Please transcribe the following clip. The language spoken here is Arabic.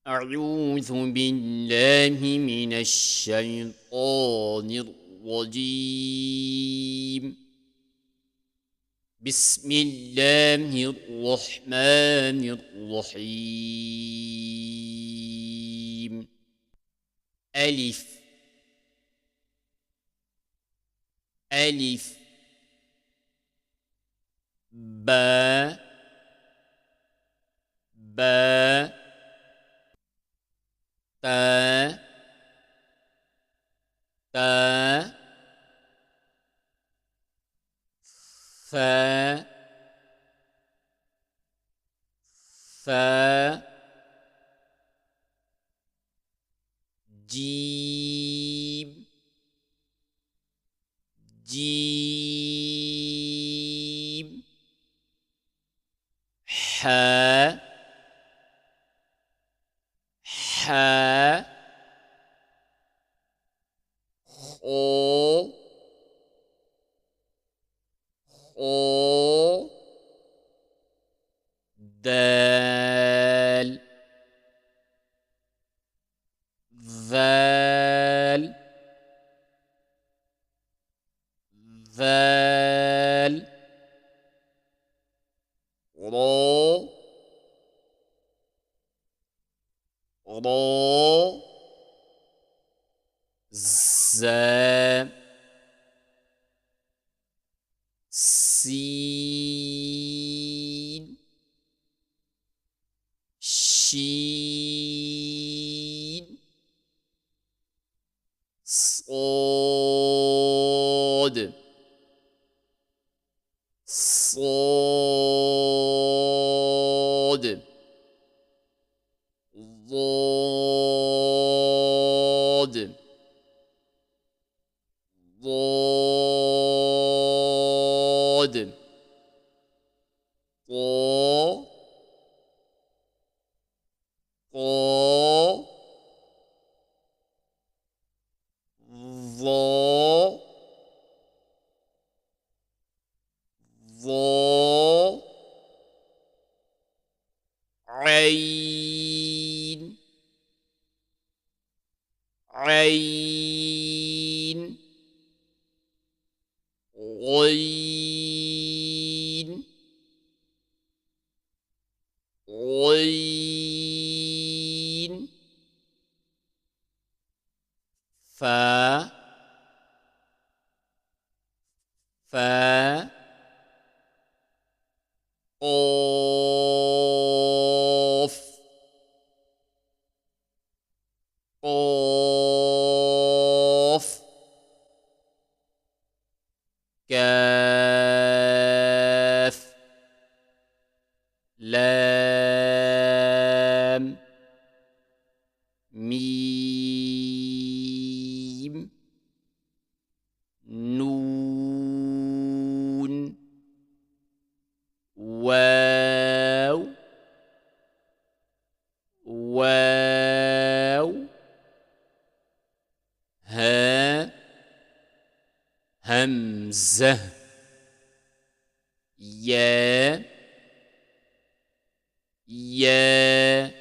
أعوذ بالله من الشيطان الرجيم. بسم الله الرحمن الرحيم. ألف ألف باء باء تاء تاء ثاء ثاء جيم جيم حاء حاء خاء خاء دال ذال ذال را را زا سين شين صاد صاد ضاد ضاد طا طا ظا ظا عين عين غين غين فا فا قاف قاف كاف لام ميم نون واو واو ها همزة يا يا